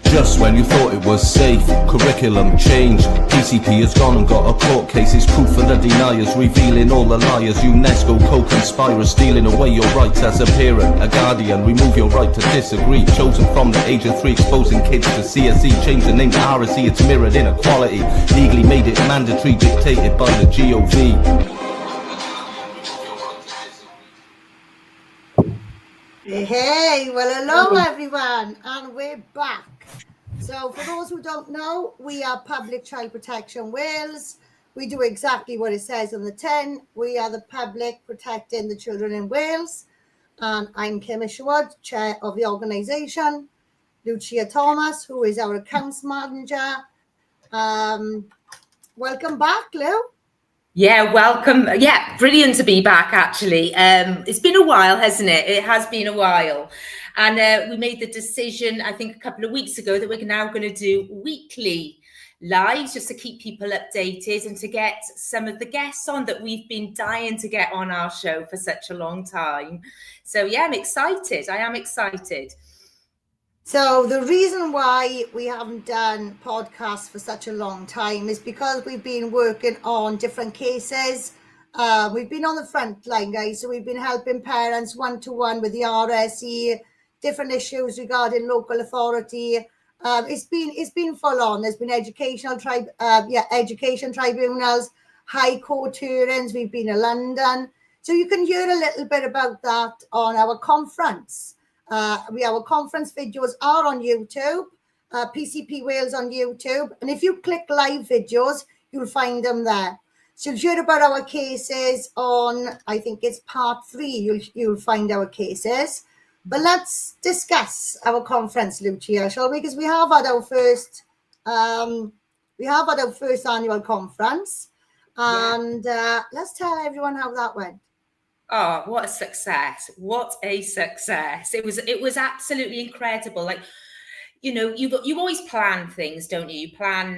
Just when you thought it was safe, curriculum change. PCP has gone and got a court case. It's proof for the deniers, revealing all the liars. UNESCO co-conspirers, stealing away your rights as a parent, a guardian. Remove your right to disagree. Chosen from the age of 3, exposing kids to CSE. Change the name to RSE, it's mirrored inequality. Legally made it mandatory, dictated by the GOV. Hey, well, hello everyone, and we're back. So for those who don't know, we are Public Child Protection Wales. We do exactly what it says on the tin. We are the public protecting the children in Wales. And I'm Kim and Lucia, chair of the organisation. Lucia Thomas, who is our accounts manager. Welcome back, Lou. Yeah, welcome. Yeah, brilliant to be back, actually. It's been a while, hasn't it? It has been a while. And we made the decision, I think, a couple of weeks ago that we're now going to do weekly lives just to keep people updated and to get some of the guests on that we've been dying to get on our show for such a long time. So, yeah, I'm excited. I am excited. So the reason why we haven't done podcasts for such a long time is because we've been working on different cases. We've been on the front line, guys. So we've been helping parents one-to-one with the RSE, different issues regarding local authority. It's been full on. There's been education tribunals, high court hearings. We've been in London. So you can hear a little bit about that on our conference. Our conference videos are on YouTube, PCP Wales on YouTube. And if you click live videos, you'll find them there. So you'll hear about our cases on, I think it's part 3, you'll find our cases. But let's discuss our conference, Lucia, shall we? Because we have had our first annual conference. And let's tell everyone how that went. Oh, what a success. What a success. It was absolutely incredible. Like, you know, you always plan things, don't you? You plan,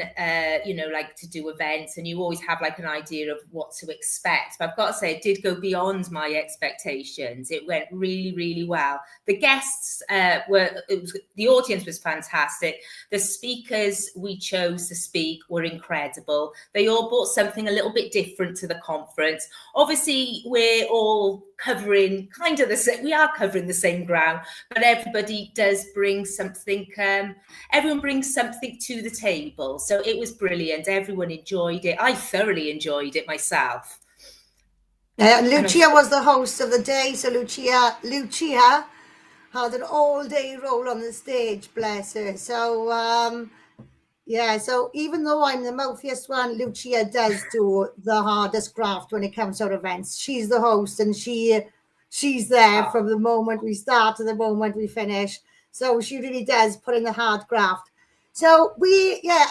like to do events, and you always have like an idea of what to expect. But I've got to say, it did go beyond my expectations. It went really, really well. The guests the audience was fantastic. The speakers we chose to speak were incredible. They all brought something a little bit different to the conference. Obviously, we're all covering the same ground, but everybody does bring something. Everyone brings something to the table, so it was brilliant. Everyone enjoyed it. I thoroughly enjoyed it myself. Lucia was the host of the day, so Lucia had an all-day role on the stage, bless her. So so even though I'm the mouthiest one, Lucia does do the hardest graft when it comes to our events. She's the host, and she's there from the moment we start to the moment we finish. So she really does put in the hard graft. So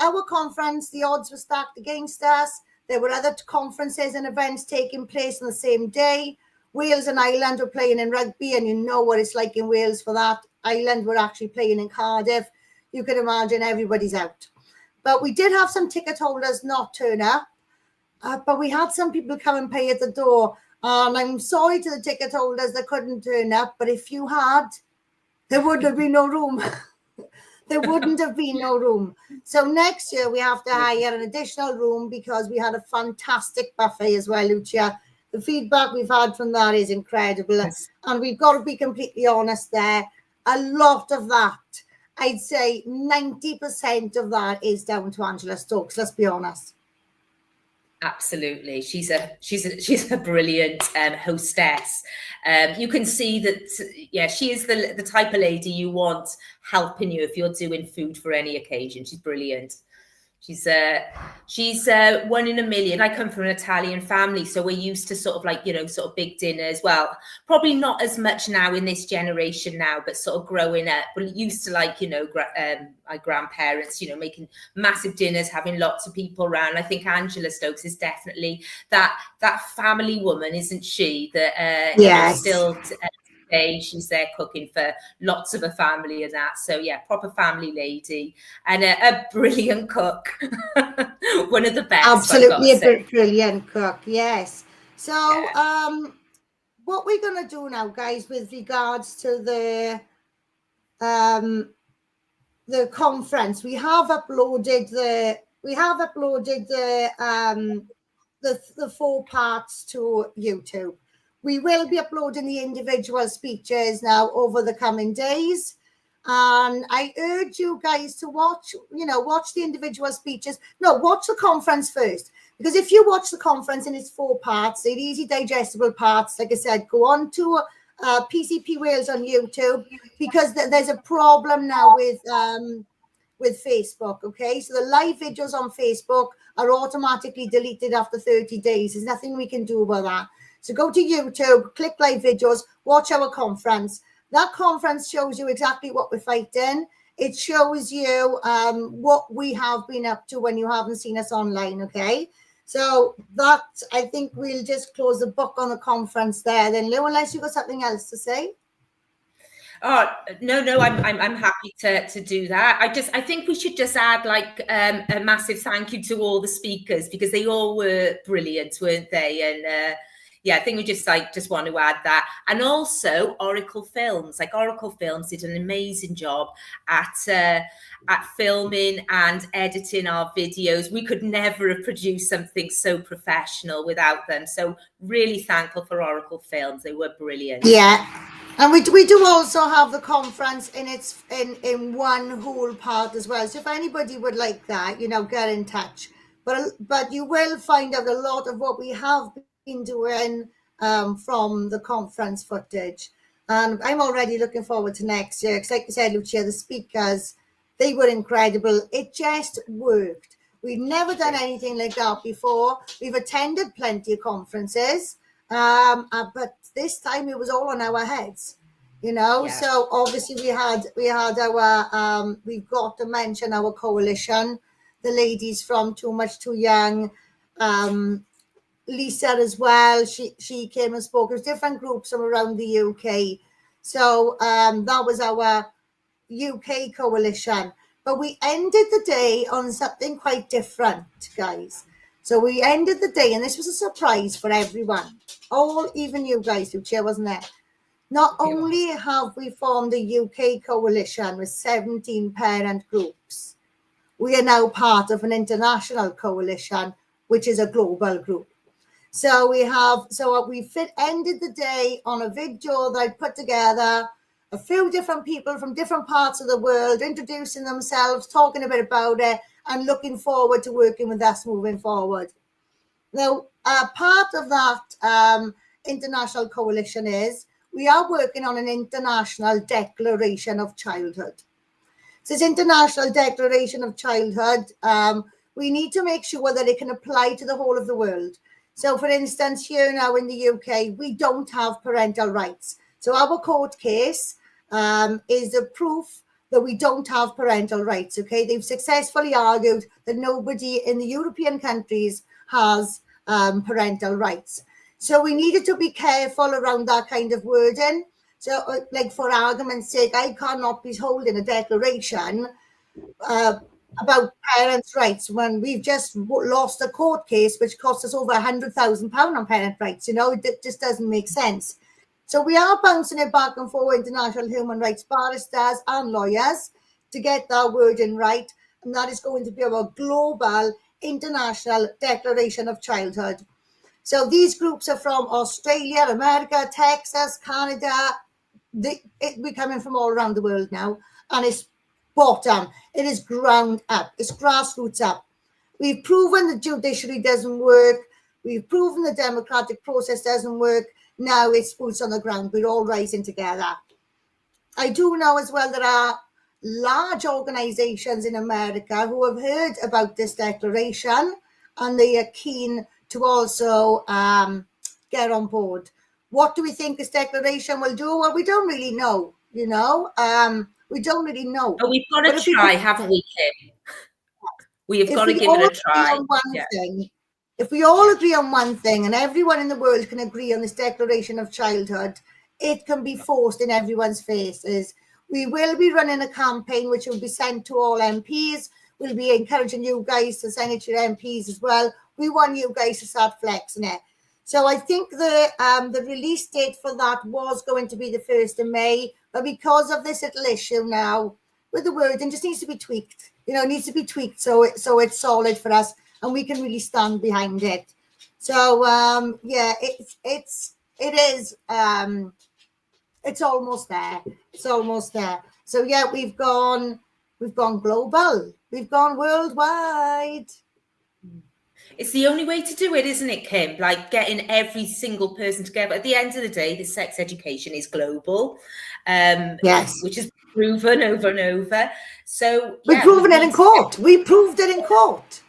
our conference, the odds were stacked against us. There were other conferences and events taking place on the same day. Wales and Ireland were playing in rugby, and you know what it's like in Wales for that. Ireland were actually playing in Cardiff. You can imagine everybody's out. But we did have some ticket holders not turn up. But we had some people come and pay at the door. And I'm sorry to the ticket holders that couldn't turn up. But if you had, there would have been no room. There wouldn't have been no room. So next year we have to hire an additional room because we had a fantastic buffet as well, Lucia. The feedback we've had from that is incredible. Yes. And we've got to be completely honest there. A lot of that, I'd say 90% of that is down to Angela Stokes. Let's be honest. Absolutely, she's a brilliant hostess. You can see that, she is the type of lady you want helping you if you're doing food for any occasion. She's brilliant. She's 1 in a million. I come from an Italian family, so we're used to sort of big dinners. Well, probably not as much now in this generation now, but sort of growing up, we're used to my grandparents, making massive dinners, having lots of people around. I think Angela Stokes is definitely that family woman, isn't she? That yes. Still. She's there cooking for lots of her family and that. So yeah, proper family lady and a brilliant cook. One of the best. Absolutely a brilliant cook. Yes. So what we're going to do now, guys, with regards to the the conference, we have uploaded the 4 parts to YouTube. We will be uploading the individual speeches now over the coming days. And I urge you guys to watch the individual speeches. No, watch the conference first. Because if you watch the conference in its 4 parts, they're easy digestible parts, like I said, go on to PCP Wales on YouTube, because there's a problem now with Facebook, okay? So the live videos on Facebook are automatically deleted after 30 days. There's nothing we can do about that. So go to YouTube, click live videos, watch our conference. That conference shows you exactly what we're fighting. It shows you what we have been up to when you haven't seen us online, okay? So that, I think we'll just close the book on the conference there then, Lou, unless you've got something else to say. Oh no, I'm happy to do that. I think we should just add like a massive thank you to all the speakers, because they all were brilliant, weren't they? And yeah, I think we just want to add that. And also Oracle Films, like Oracle Films did an amazing job at filming and editing our videos. We could never have produced something so professional without them. So really thankful for Oracle Films. They were brilliant. Yeah. And we do also have the conference in one whole part as well. So if anybody would like that, get in touch. But you will find out a lot of what we have been doing from the conference footage. And I'm already looking forward to next year. Because like you said, Lucia, the speakers, they were incredible. It just worked. We've never done anything like that before. We've attended plenty of conferences. But this time it was all on our heads, Yeah. So obviously we had our we've got to mention our coalition, the ladies from Too Much Too Young, Lisa as well. She came and spoke. There's different groups from around the UK. So that was our UK coalition. But we ended the day on something quite different, guys. So we ended the day, and this was a surprise for everyone. Even you guys, Lucia, wasn't there? Not only have we formed a UK coalition with 17 parent groups, we are now part of an international coalition, which is a global group. So we ended the day on a video that I put together, a few different people from different parts of the world introducing themselves, talking a bit about it, and looking forward to working with us moving forward. Now, part of that international coalition is we are working on an international declaration of childhood. So this international declaration of childhood, we need to make sure that it can apply to the whole of the world. So, for instance, here now in the UK, we don't have parental rights. So our court case is a proof that we don't have parental rights, okay? They've successfully argued that nobody in the European countries has parental rights. So we needed to be careful around that kind of wording. So, like, for argument's sake, I cannot be holding a declaration about parents' rights when we've just lost a court case which cost us over £100,000 on parent rights. It just doesn't make sense. So we are bouncing it back and forward, international human rights barristers and lawyers, to get that wording right. And that is going to be our global international declaration of childhood. So these groups are from Australia, America, Texas, Canada. We're coming from all around the world now. And it's bottom. It is ground up. It's grassroots up. We've proven the judiciary doesn't work. We've proven the democratic process doesn't work. Now it's boots on the ground. We're all rising together. I do know as well there are large organizations in America who have heard about this declaration, and they are keen to also get on board. What do we think this declaration will do? Well, we don't really know, we don't really know. Oh, we've got to try, haven't we, Kim? We've got to give it a try. If we all agree on one thing, and everyone in the world can agree on this declaration of childhood, it can be forced in everyone's faces. We will be running a campaign which will be sent to all MPs. We'll be encouraging you guys to send it to your MPs as well. We want you guys to start flexing it. So I think the release date for that was going to be the 1st of May, but because of this little issue now, with the wording just needs to be tweaked. You know, it needs to be tweaked so it's solid for us and we can really stand behind it. So yeah, it is it's almost there. It's almost there. So yeah, we've gone global. We've gone worldwide. It's the only way to do it, isn't it, Kim? Like getting every single person together. At the end of the day, the sex education is global, Yes. which is proven over and over. So we've proven it in court. We proved it in court.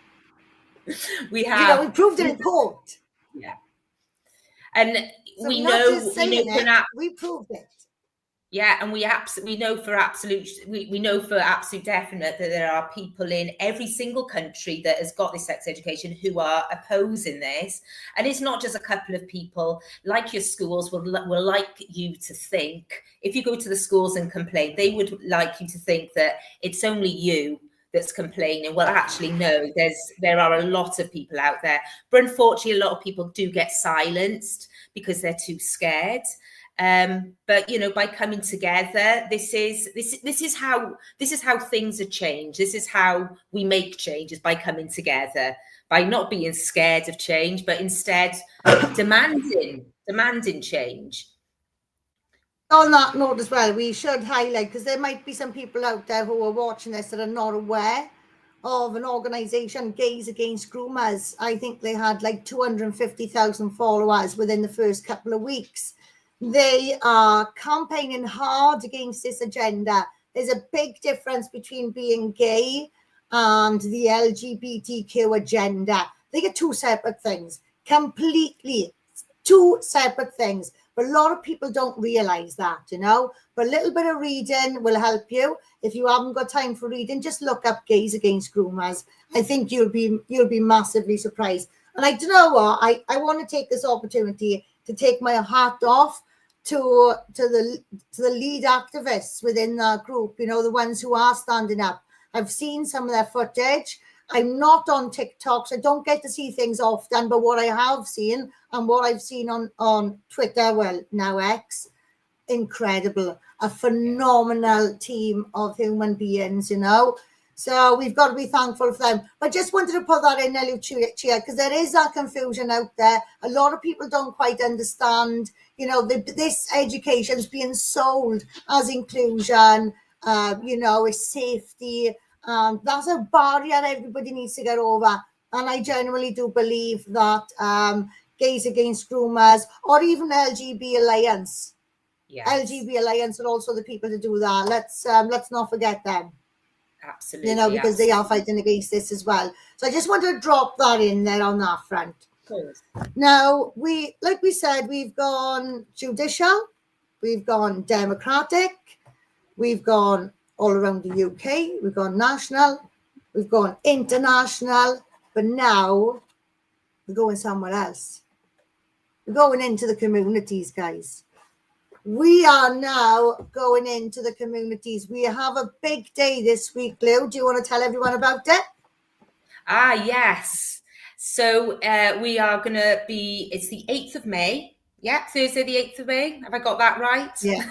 We have. You know, we proved it in court. Yeah. And so we not know just saying it, we proved it. Yeah, and we know for absolute definite that there are people in every single country that has got this sex education who are opposing this, and it's not just a couple of people. Like your schools will like you to think, if you go to the schools and complain, they would like you to think that it's only you that's complaining. Well, actually, no. There are a lot of people out there, but unfortunately, a lot of people do get silenced because they're too scared. But you know, by coming together, this is how things are changed. This is how we make change, is by coming together, by not being scared of change, but instead demanding change. On that note as well, we should highlight, because there might be some people out there who are watching this that are not aware of an organization, Gays Against Groomers. I think they had like 250,000 followers within the first couple of weeks. They are campaigning hard against this agenda. There's a big difference between being gay and the LGBTQ agenda. They are two separate things, completely two separate things. But a lot of people don't realize that, you know. But a little bit of reading will help you. If you haven't got time for reading, just look up Gays Against Groomers. I think you'll be massively surprised. And I don't know what, I want to take this opportunity to take my hat off to the lead activists within that group, you know, the ones who are standing up. I've seen some of their footage. I'm not on TikTok, so I don't get to see things often, but what I have seen and what I've seen on Twitter, well, now X, incredible. A phenomenal team of human beings, you know. So we've got to be thankful for them. But just wanted to put that in there, Lucia, because there is that confusion out there. A lot of people don't quite understand, you know, this education is being sold as inclusion, you know, as safety. That's a barrier everybody needs to get over. And I genuinely do believe that Gays Against Groomers, or even LGB Alliance, LGB Alliance are also the people to do that. Let's not forget them. Absolutely. You know, because they are fighting against this as well. So I just want to drop that in there on that front. Cool. Now, like we said, we've gone judicial, we've gone democratic, we've gone all around the UK, we've gone national, we've gone international, but now we're going somewhere else. We're going into the communities, guys. We are now going into the communities. We have a big day this week, Lou. Do you want to tell everyone about it? Yes. So we are going to be, it's the 8th of May. Yeah, Thursday the 8th of May. Have I got that right? Yeah.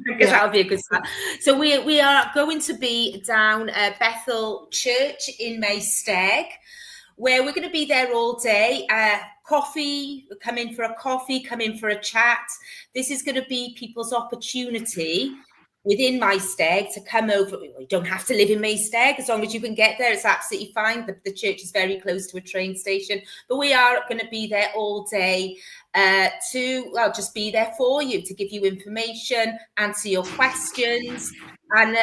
Because that'll be a good start. So we are going to be down Bethel Church in Maesteg, where we're going to be there all day. Coffee, come in for a coffee, come in for a chat. This is going to be people's opportunity within Maesteg to come over. You don't have to live in Maesteg. As long as you can get there, it's absolutely fine. The church is very close to a train station. But we are going to be there all day to just be there for you, to give you information, answer your questions, and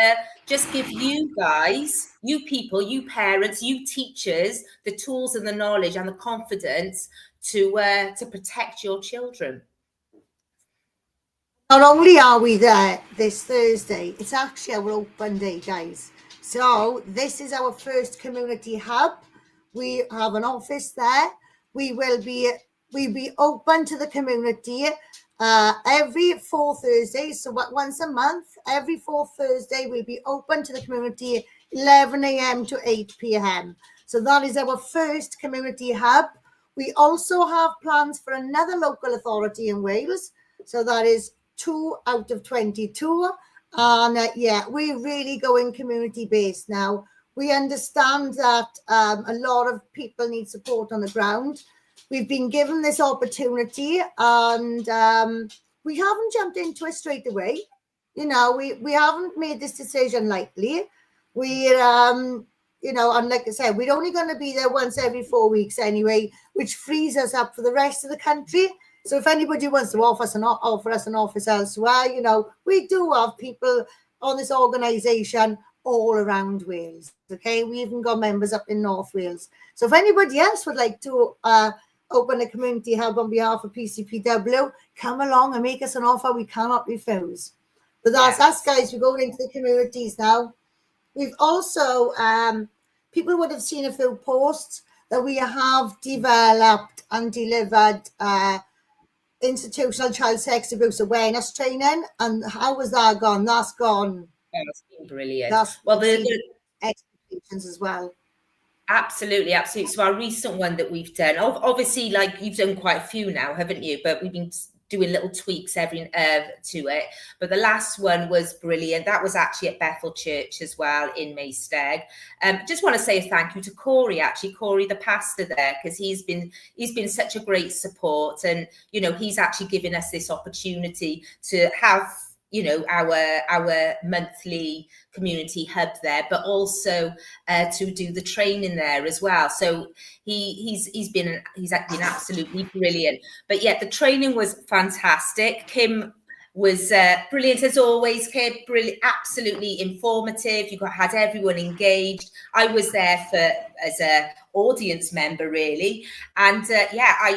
just give you guys, you people, you parents, you teachers, the tools and the knowledge and the confidence to protect your children. Not only are we there this Thursday, it's actually our open day, guys. So this is our first community hub. We have an office there. We'll be open to the community every 4 Thursdays. So once a month, every 4th Thursday, we'll be open to the community 11 a.m. to 8 p.m. So that is our first community hub. We also have plans for another local authority in Wales. So that is 2 out of 22. And yeah, we really go in community based now. We understand that a lot of people need support on the ground. We've been given this opportunity, and we haven't jumped into it straight away. You know, we haven't made this decision lightly. We're you know, and like I said, we're only going to be there once every 4 weeks anyway, which frees us up for the rest of the country. So if anybody wants to offer us an office elsewhere, you know, we do have people on this organisation all around Wales. Okay, we even got members up in North Wales. So if anybody else would like to open a community hub on behalf of PCPW, come along and make us an offer we cannot refuse. But that's us, guys. We're going into the communities now. We've also, people would have seen a few posts that we have developed and delivered institutional child sex abuse awareness training. And how has that gone? That's gone. That's been brilliant. That's well, the expectations as well. Absolutely. So our recent one that we've done, obviously, like you've done quite a few now, haven't you? But we've been doing little tweaks every to it. But the last one was brilliant. That was actually at Bethel Church as well in Maesteg. Just want to say a thank you to Corey, the pastor there, because he's been such a great support, and you know, he's actually given us this opportunity to have, you know, our monthly community hub there, but also to do the training there as well. So he's been absolutely brilliant. But yeah, the training was fantastic. Kim was brilliant as always. Kim, brilliant, absolutely informative. You had everyone engaged. I was there as a audience member really, and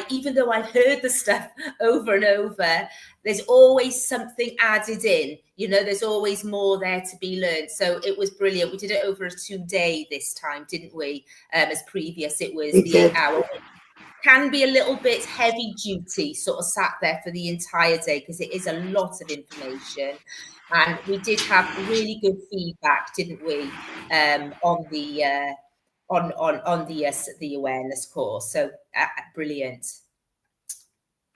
even though I heard the stuff over and over, there's always something added in, you know, there's always more there to be learned. So it was brilliant. We did it over a 2-day this time, didn't we? As previous it was the 8 hour. Can be a little bit heavy duty, sort of sat there for the entire day, because it is a lot of information. And we did have really good feedback, didn't we, on the the awareness course. So brilliant.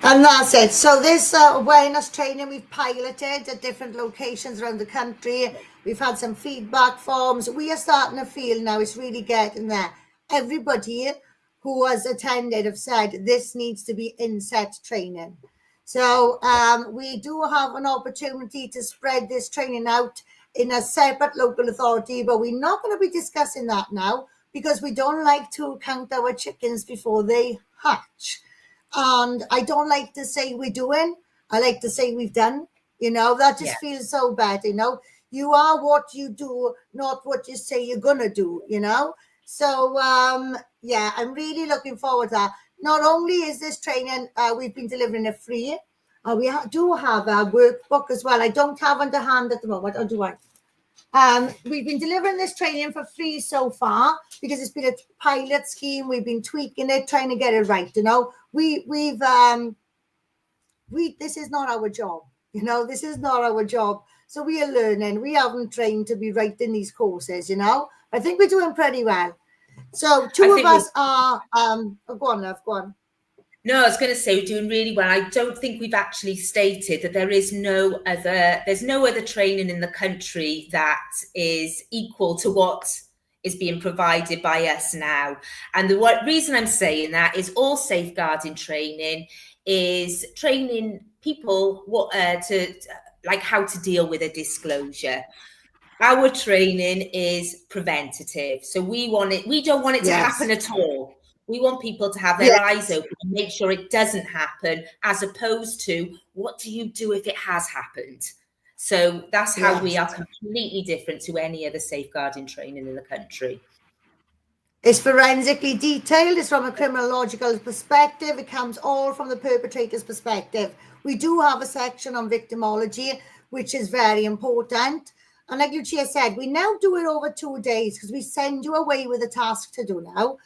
And that's it. So this awareness training we've piloted at different locations around the country. We've had some feedback forms. We are starting to feel now it's really getting there. Everybody who has attended have said this needs to be inset training. So we do have an opportunity to spread this training out in a separate local authority, but we're not going to be discussing that now because we don't like to count our chickens before they hatch. And I don't like to say we're doing, I like to say we've done, you know, that just feels so bad, you know. You are what you do, not what you say you're going to do, you know. So, yeah, I'm really looking forward to that. Not only is this training, we've been delivering it free, we do have a workbook as well. I don't have on the hand at the moment, or do I? We've been delivering this training for free so far because it's been a pilot scheme. We've been tweaking it, trying to get it right. You know, this is not our job. You know, this is not our job. So we are learning. We haven't trained to be writing these courses. You know, I think we're doing pretty well. So two of us are. Go on, love. Go on. No, I was going to say we're doing really well. I don't think we've actually stated that there's no other training in the country that is equal to what is being provided by us now. And the reason I'm saying that is all safeguarding training is training people to like how to deal with a disclosure. Our training is preventative. So we don't want it to happen at all. We want people to have their eyes open and make sure it doesn't happen, as opposed to what do you do if it has happened? So that's how we are completely different to any other safeguarding training in the country. It's forensically detailed. It's from a criminological perspective. It comes all from the perpetrator's perspective. We do have a section on victimology, which is very important. And like Lucia said, we now do it over 2 days because we send you away with a task to do now.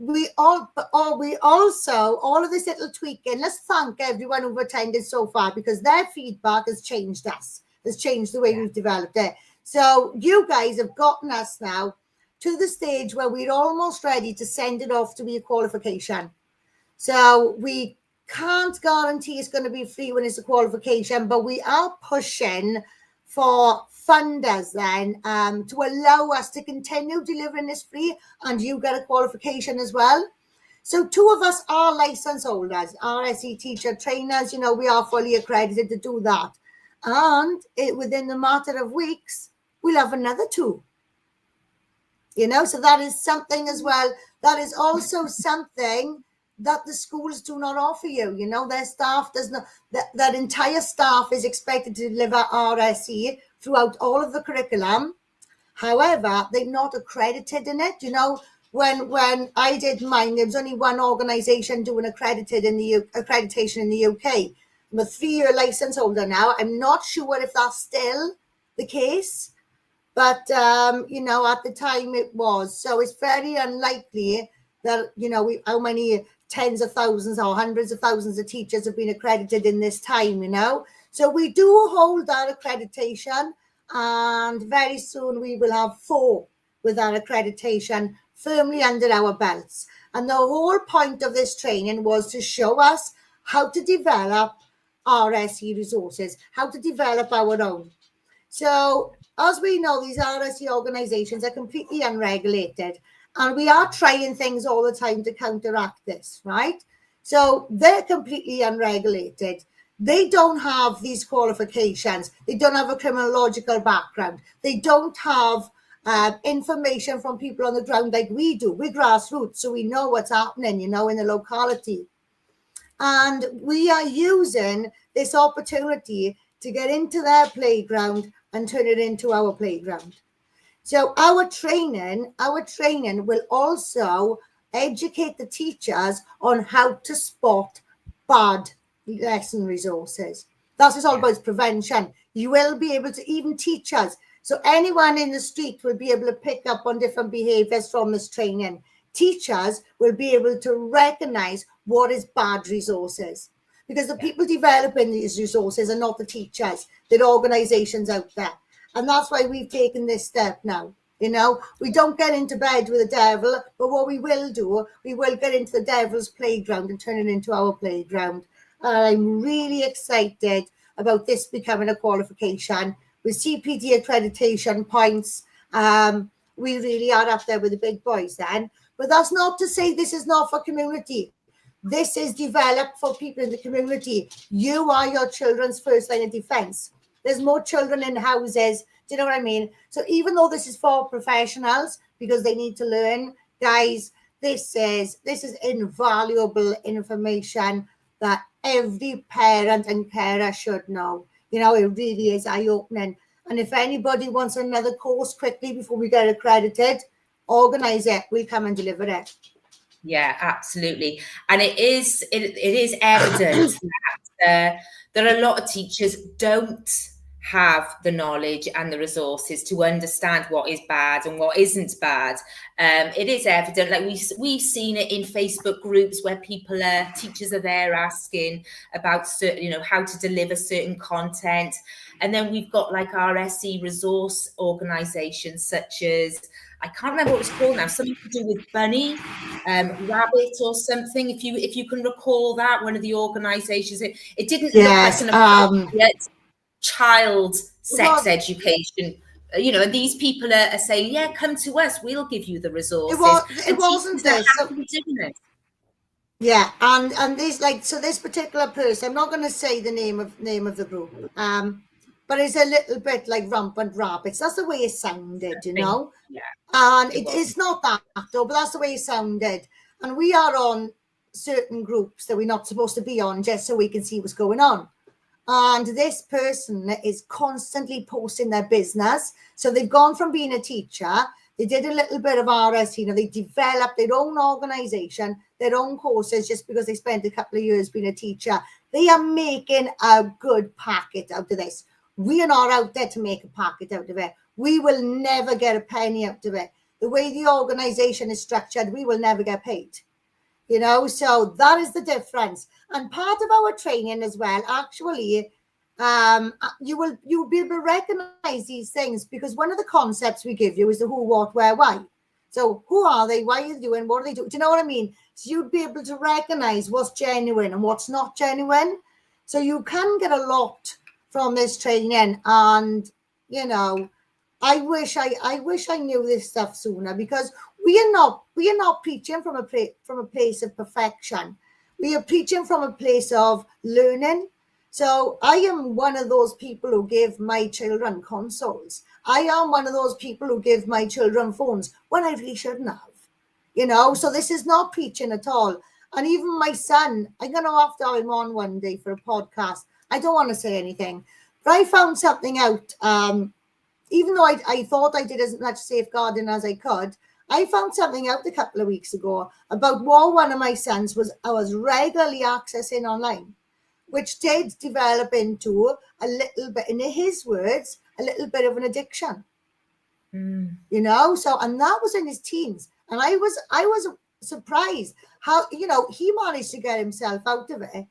We also all of this little tweaking. Let's thank everyone who've attended so far because their feedback has changed us, has changed the way we've developed it. So you guys have gotten us now to the stage where we're almost ready to send it off to be a qualification. So we can't guarantee it's going to be free when it's a qualification, but we are pushing for funders then to allow us to continue delivering this free, and you get a qualification as well. So 2 of us are license holders, RSE teacher trainers, you know, we are fully accredited to do that. And within the matter of weeks, we'll have another 2. You know, so that is something as well. That is also something that the schools do not offer you. You know, their staff does not, that entire staff is expected to deliver RSE throughout all of the curriculum. However, they're not accredited in it. You know, when I did mine, there was only one organisation doing accreditation in the UK. I'm a 3-year license holder now. I'm not sure if that's still the case, but you know, at the time it was. So it's very unlikely that, you know, how many tens of thousands or hundreds of thousands of teachers have been accredited in this time, you know. So we do hold that accreditation, and very soon we will have 4 with that accreditation firmly under our belts. And the whole point of this training was to show us how to develop RSE resources, how to develop our own. So as we know, these RSE organizations are completely unregulated, and we are trying things all the time to counteract this, right? So they're completely unregulated. They don't have these qualifications. They don't have a criminological background. They don't have information from people on the ground like we do. We're grassroots, so we know what's happening, you know, in the locality. And we are using this opportunity to get into their playground and turn it into our playground. So our training will also educate the teachers on how to spot bad lesson resources. That's what it's all about, prevention. You will be able to, even teachers, so anyone in the street will be able to pick up on different behaviors from this training. Teachers will be able to recognize what is bad resources, because the people developing these resources are not the teachers, they're organizations out there. And that's why we've taken this step now. You know, we don't get into bed with the devil, but what we will do, we will get into the devil's playground and turn it into our playground. I'm really excited about this becoming a qualification. With CPD accreditation points, we really are up there with the big boys then. But that's not to say this is not for community. This is developed for people in the community. You are your children's first line of defense. There's more children in houses. Do you know what I mean? So even though this is for professionals, because they need to learn, guys, this is invaluable information that every parent and carer should know. You know, it really is eye-opening. And if anybody wants another course quickly before we get accredited, organize it. We'll come and deliver it. Yeah, absolutely. And it is evident that there are a lot of teachers don't have the knowledge and the resources to understand what is bad and what isn't bad. It is evident, like we've seen it in Facebook groups where teachers are there asking about certain, you know, how to deliver certain content. And then we've got like RSE resource organizations such as, I can't remember what it's called now, something to do with Bunny, Rabbit or something. If you can recall that, one of the organizations, it didn't look like an appropriate child sex education, you know, and these people are saying, yeah, come to us, we'll give you the resources. It wasn't this. Yeah, and this, like, so this particular person, I'm not going to say the name of the group, but it's a little bit like Rampant Rabbits. That's the way it sounded, you know. Yeah. And it's not that though, but that's the way it sounded. And we are on certain groups that we're not supposed to be on, just so we can see what's going on. And this person is constantly posting their business. So they've gone from being a teacher, they did a little bit of RS, you know, they developed their own organization, their own courses, just because they spent a couple of years being a teacher. They are making a good packet out of this. We are not out there to make a packet out of it. We will never get a penny out of it. The way the organization is structured, we will never get paid. You know, so that is the difference. And part of our training as well, actually, you will be able to recognize these things, because one of the concepts we give you is the who, what, where, why. So who are they? Why are they doing? What are they doing? Do you know what I mean? you'd be able to recognize what's genuine and what's not genuine. So you can get a lot from this training. And, you know, I wish I knew this stuff sooner, because we are not preaching from a place of perfection. We are preaching from a place of learning. So I am one of those people who give my children consoles. I am one of those people who give my children phones when I really shouldn't have. You know, so this is not preaching at all. And even my son, I'm going to have to have him on one day for a podcast. I don't want to say anything, but I found something out. Even though I thought I did as much safeguarding as I could, I found something out a couple of weeks ago about what one of my sons was regularly accessing online, which did develop into a little bit, in his words, a little bit of an addiction. You know, so, and that was in his teens. And I was surprised how, you know, he managed to get himself out of it,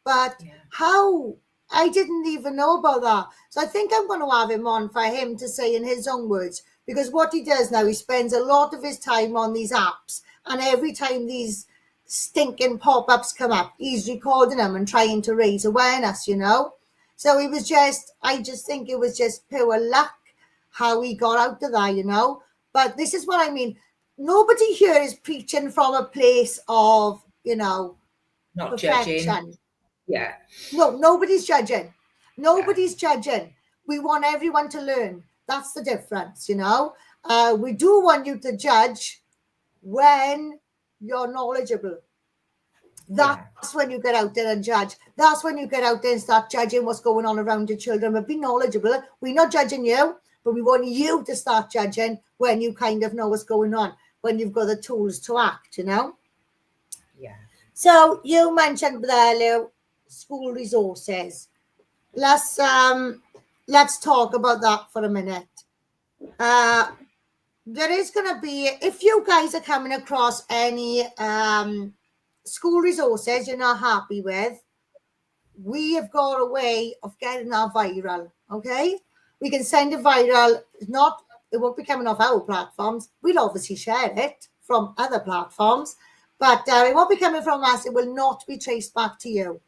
but how, I didn't even know about that. So I think I'm going to have him on for him to say in his own words, because what he does now, he spends a lot of his time on these apps, and every time these stinking pop-ups come up, he's recording them and trying to raise awareness, you know. So it was just, I just think it was just pure luck how he got out of that, you know. But this is what I mean. Nobody here is preaching from a place of, you know, Not perfection. judging. Yeah. No, nobody's judging. Nobody's judging. We want everyone to learn. That's the difference, you know. We do want you to judge when you're knowledgeable. That's when you get out there and judge. That's when you get out there and start judging what's going on around your children. But be knowledgeable. We're not judging you, but we want you to start judging when you kind of know what's going on, when you've got the tools to act, you know. Yeah. So you mentioned there, Lou, school resources. Let's talk about that for a minute. There is going to be, if you guys are coming across any school resources you're not happy with, we have got a way of getting that viral. Okay, we can send it viral. It won't be coming off our platforms. We'll obviously share it from other platforms, but it won't be coming from us. It will not be traced back to you.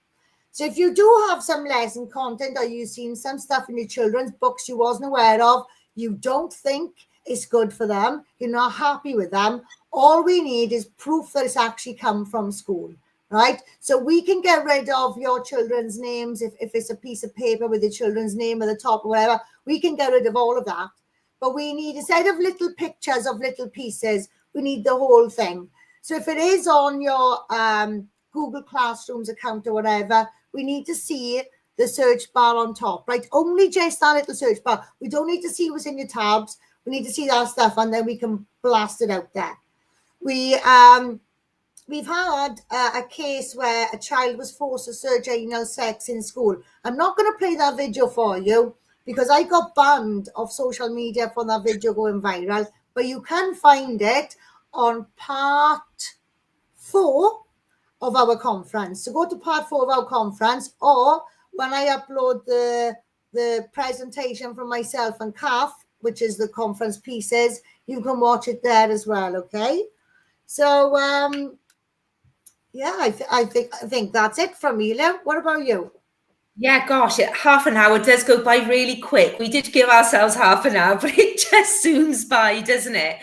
So if you do have some lesson content, or you've seen some stuff in your children's books you wasn't aware of, you don't think it's good for them, you're not happy with them, all we need is proof that it's actually come from school, right? So we can get rid of your children's names. If it's a piece of paper with your children's name at the top or whatever, we can get rid of all of that. But we need, instead of little pictures of little pieces, we need the whole thing. So if it is on your Google Classrooms account or whatever, we need to see the search bar on top, right? Only just that little search bar. We don't need to see what's in your tabs. We need to see that stuff, and then we can blast it out there. We've had a case where a child was forced to search anal sex in school. I'm not going to play that video for you because I got banned off social media for that video going viral, but you can find it on part 4 of our conference. So go to part 4 of our conference, or when I upload the presentation from myself and Kath, which is the conference pieces, you can watch it there as well. Okay. So I think that's it from me, Lou. What about you? Yeah, gosh, half an hour does go by really quick. We did give ourselves half an hour, but it just zooms by, doesn't it?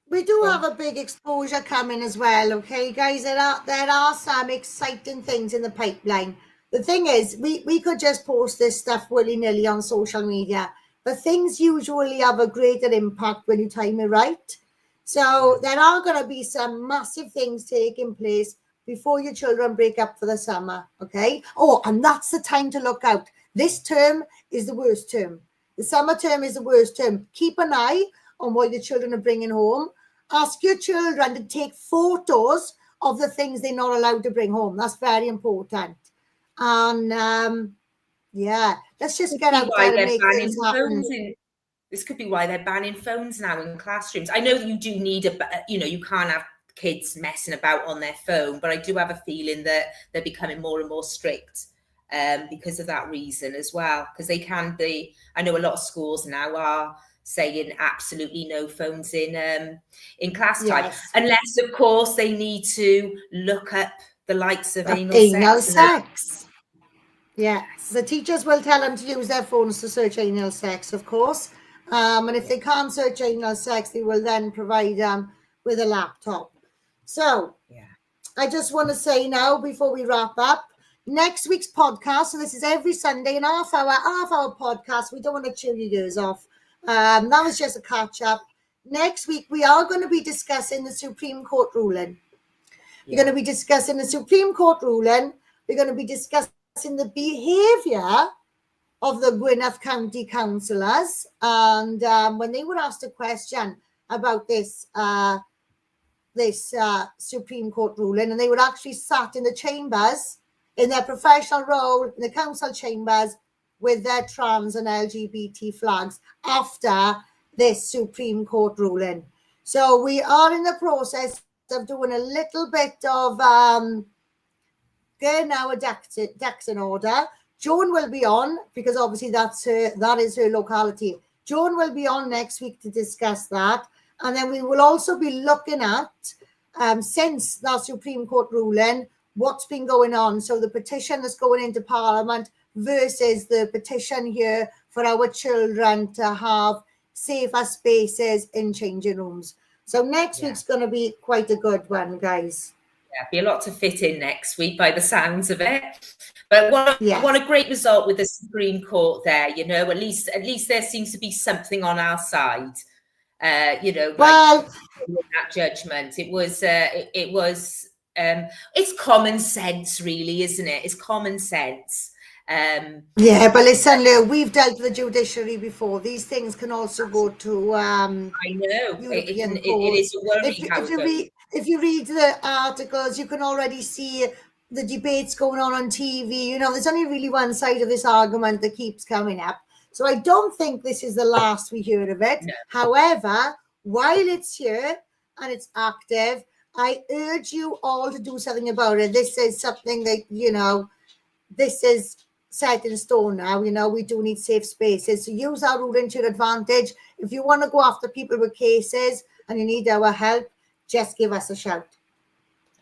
We do have a big exposure coming as well, okay, guys? There are some exciting things in the pipeline. The thing is, we could just post this stuff willy-nilly on social media, but things usually have a greater impact when you time it right. So there are going to be some massive things taking place before your children break up for the summer, okay? Oh, and that's the time to look out. This term is the worst term. The summer term is the worst term. Keep an eye on what your children are bringing home. Ask your children to take photos of the things they're not allowed to bring home. That's very important. And let's just get out there and make things happen. This could be why they're banning phones now in classrooms. I know you do need you can't have kids messing about on their phone, but I do have a feeling that they're becoming more and more strict because of that reason as well. Because they can be, I know a lot of schools now are saying absolutely no phones in class time, Yes. unless of course they need to look up the likes of anal Anal sex. sex. Yeah, the teachers will tell them to use their phones to search anal sex, of course. And if they can't search anal sex, they will then provide them with a laptop. So Yeah. I just want to say now, before we wrap up, next week's podcast, so this is every Sunday, an half-hour podcast. We don't want to chew your ears off. That was just a catch-up. Next week, we are going to be discussing the Supreme Court ruling. We're going to be discussing the Supreme Court ruling. We're going to be discussing the behaviour of the Gwynedd County councillors. And when they were asked a question about this Supreme Court ruling, and they were actually sat in the chambers in their professional role in the council chambers with their trans and LGBT flags after this Supreme Court ruling. So we are in the process of doing a little bit of getting our ducks in order. Joan will be on, because obviously that is her locality. Joan will be on next week to discuss that. And then we will also be looking at, since that Supreme Court ruling, what's been going on. So the petition that's going into Parliament versus the petition here for our children to have safer spaces in changing rooms. So next week's going to be quite a good one, guys. Yeah, be a lot to fit in next week by the sounds of it. But what a great result with the Supreme Court there. You know, at least there seems to be something on our side. You know, well, that judgment. It was it's common sense, really, isn't it? It's common sense. Yeah, but listen, Lou, we've dealt with the judiciary before. These things can also go to I know European it is a worry. If you read the articles, you can already see the debates going on TV. You know, there's only really one side of this argument that keeps coming up. So I don't think this is the last we hear of it. No. However, while it's here and it's active, I urge you all to do something about it. This is something that, you know, this is set in stone now. You know, we do need safe spaces. So use our ruling to your advantage. If you want to go after people with cases and you need our help, just give us a shout.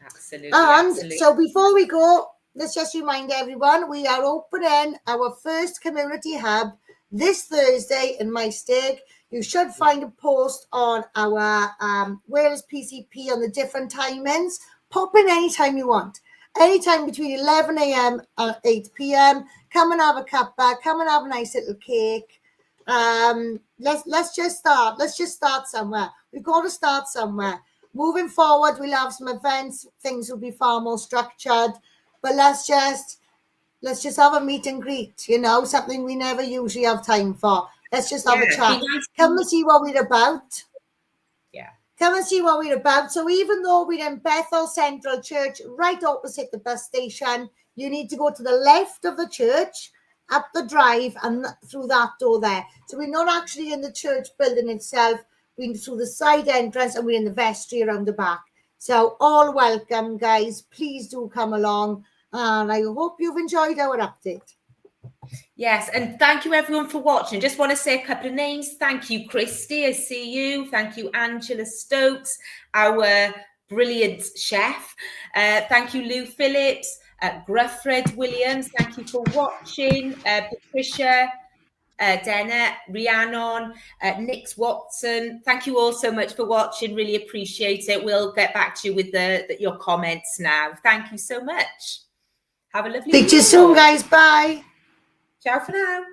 Absolutely. And so before we go, let's just remind everyone, we are opening our first community hub this Thursday in Maesteg. You should find a post on our Wales PCP on the different timings. Pop in anytime you want. Anytime between 11 a.m. and 8 p.m. Come and have a cuppa. Come and have a nice little cake. Let's just start. Let's just start somewhere. We've got to start somewhere. Moving forward, we'll have some events. Things will be far more structured. But let's just have a meet and greet. You know, something we never usually have time for. Let's just have a chat. Come and see what we're about. Yeah. Come and see what we're about. So even though we're in Bethel Central Church, right opposite the bus station, you need to go to the left of the church, up the drive, and through that door there. So we're not actually in the church building itself. We're through the side entrance, and we're in the vestry around the back. So all welcome, guys. Please do come along. And I hope you've enjoyed our update. Yes, and thank you everyone for watching. Just want to say a couple of names. Thank you, Christy. I see you. Thank you, Angela Stokes, our brilliant chef. Thank you, Lou Phillips, Gruffred Williams. Thank you for watching. Patricia, Dana, Rhiannon, Nix Watson. Thank you all so much for watching. Really appreciate it. We'll get back to you with your comments now. Thank you so much. Have a lovely Speak to you soon, guys. Bye. Ciao for now.